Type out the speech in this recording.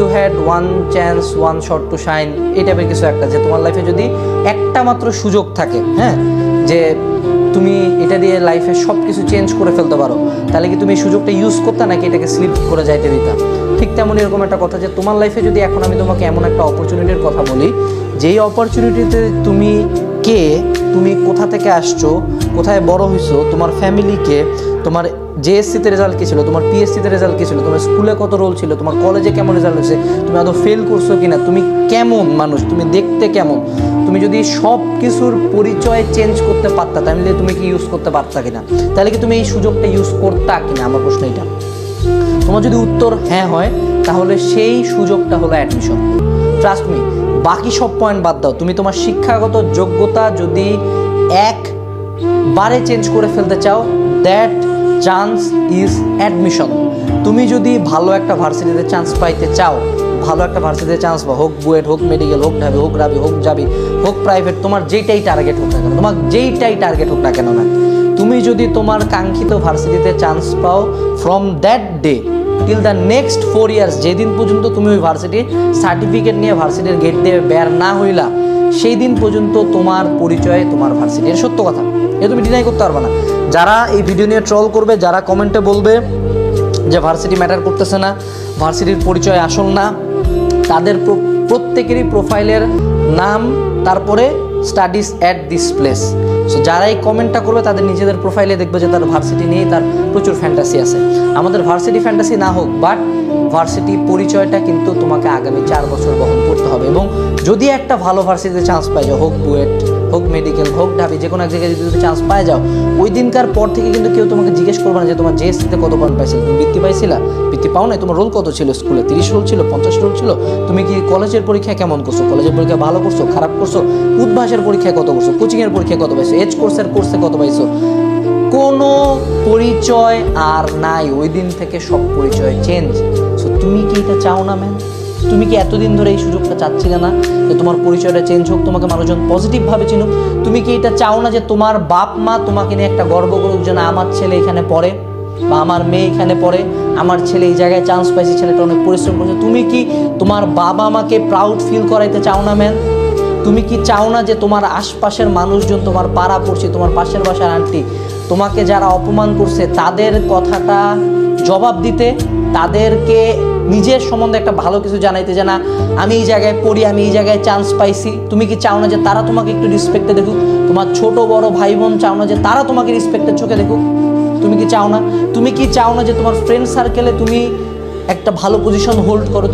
You had one chance one shot to shine, এই টাইপের কিছু একটা, যে তোমার লাইফে যদি একটা মাত্র সুযোগ থাকে, হ্যাঁ, যে তুমি এটা দিয়ে লাইফে সব কিছু চেঞ্জ করে ফেলতে পারো, তাহলে কি তুমি এই সুযোগটা ইউজ করতে নাকি এটাকে স্লিপ করে যাইতে দিতা? ঠিক তেমন এরকম একটা কথা, যে তোমার লাইফে যদি এখন আমি তোমাকে এমন একটা অপরচুনিটির কথা বলি, যেই অপরচুনিটিতে তুমি কে, তুমি কোথা থেকে আসছো, কোথায় বড় হয়েছো, তোমার ফ্যামিলিকে, তোমার জেএসসিতে রেজাল্ট কী ছিল, তোমার পিএসসিতে রেজাল্ট কী ছিল, তোমার স্কুলে কত রোল ছিল, তোমার কলেজে কেমন রেজাল্ট হয়েছে, তুমি আদৌ ফেল করছো কিনা, তুমি কেমন মানুষ, তুমি দেখতে কেমন, তুমি যদি সব কিছুর পরিচয় চেঞ্জ করতে পারতা, তাহলে তুমি কি ইউজ করতে পারতা কিনা? তাহলে কি তুমি এই সুযোগটা ইউজ করতা কিনা? আমার প্রশ্ন এটা। তোমার যদি উত্তর হ্যাঁ হয়, তাহলে সেই সুযোগটা হলো অ্যাডমিশন। ট্রাস্ট মি, বাকি সব পয়েন্ট বাদ দাও, তুমি তোমার শিক্ষাগত যোগ্যতা যদি একবারে চেঞ্জ করে ফেলতে চাও, দ্যাট চান্স ইজ অ্যাডমিশন। তুমি যদি ভালো একটা ভার্সিটিতে চান্স পাইতে চাও, ভালো একটা ভার্সিটিতে চান্স পাও, হোক বুয়েট, হোক মেডিকেল, হোক ঢাবি, হোক রাবি, হোক যাবি, হোক প্রাইভেট, তোমার যেইটাই টার্গেট হোক না কেন, তোমার যেইটাই টার্গেট হোক না কেন না, তুমি যদি তোমার কাঙ্ক্ষিত ভার্সিটিতে চান্স পাও, from that day till the next 4 years, যেদিন পর্যন্ত তুমি ওই ভার্সিটির সার্টিফিকেট নিয়ে ভার্সিটির গেট দিয়ে বের না হইলা, সেই দিন পর্যন্ত তোমার পরিচয় তোমার ভার্সিটি। এর সত্য কথা, এ তুমি ডিনাই করতে পারবে না। যারা এই ভিডিও নিয়ে ট্রল করবে, যারা কমেন্টে বলবে যে ভার্সিটি ম্যাটার করতেছে না, ভার্সিটির পরিচয় আসল না, তাদের প্রত্যেকেরই প্রোফাইলের নাম তারপরে studies at this place. So যারা এই কমেন্টটা করবে, তাদের নিজেদের প্রোফাইলে দেখবে যে তার ভার্সিটি নিয়ে তার প্রচুর ফ্যান্টাসি আছে। আমাদের ভার্সিটি ফ্যান্টাসি না হোক, বাট ভার্সিটি পরিচয়টা কিন্তু তোমাকে আগামী 4 বছর বহন করতে হবে। এবং যদি একটা ভালো ভার্সিটিতে চান্স পাই যাও, হোক বুয়েট, হোক মেডিকেল, হোক ঢাবি, যে কোনো এক জায়গায় যদি তুমি চান্স পাই যাও, ওই দিনকার পর থেকে কিন্তু কেউ তোমাকে জিজ্ঞেস করবে না যে তোমার জেএসসিতে কত পয়েন্ট পাইছিল, তুমি বৃত্তি পাইছিলা, বৃত্তি পাও নাই, তোমার রোল কত ছিল স্কুলে, 30 রোল ছিল, 50 রোল ছিল, তুমি কি কলেজের পরীক্ষায় কেমন করছো, কলেজের পরীক্ষায় ভালো করছো, খারাপ করছো, উদ্ভাসের পরীক্ষায় কত করছো, কোচিংয়ের পরীক্ষায় কত পাইছো, এজ কোর্সে কত পাইছো, কোনো পরিচয় আর নাই। ওই দিন থেকে সব পরিচয় চেঞ্জ। সো তুমি কি এটা চাও না ম্যাম? তুমি কি এতদিন ধরে এই সুযোগটা চাচ্ছিলে না যে তোমার পরিচয়টা চেঞ্জ হোক, তোমাকে মানুষজন পজিটিভভাবে চিনুক? তুমি কি এটা চাও না যে তোমার বাপ মা তোমাকে নিয়ে একটা গর্ব করুক যে না, আমার ছেলে এখানে পড়ে বা আমার মেয়ে এখানে পড়ে, আমার ছেলে এই জায়গায় চান্স পাইছে, ছেলেটা অনেক পরিশ্রম করছে? তুমি কি তোমার বাবা মাকে প্রাউড ফিল করাইতে চাও না ম্যাম? তুমি কি চাও না যে তোমার আশপাশের মানুষজন, তোমার পাড়া পড়ছে, তোমার পাশের বাসার আন্টি, তোমাকে যারা অপমান করছে তাদের কথাটা জবাব দিতে, তাদেরকে নিজের সম্বন্ধে একটা ভালো কিছু জানাইতে, যে না আমি এই জায়গায় পড়ি, আমি এই জায়গায় চান্স পাইছি? তুমি কি চাও না যে তারা তোমাকে একটু রেসপেক্টে দেখুক? তোমার ছোট বড় ভাই বোন চাও না যে তারা তোমাকে রেসপেক্টের চোখে দেখুক? তুমি কি চাও না? তুমি কি চাও না যে তোমার ফ্রেন্ড সার্কেলে তুমি একটা ভালো পজিশন হোল্ড করো?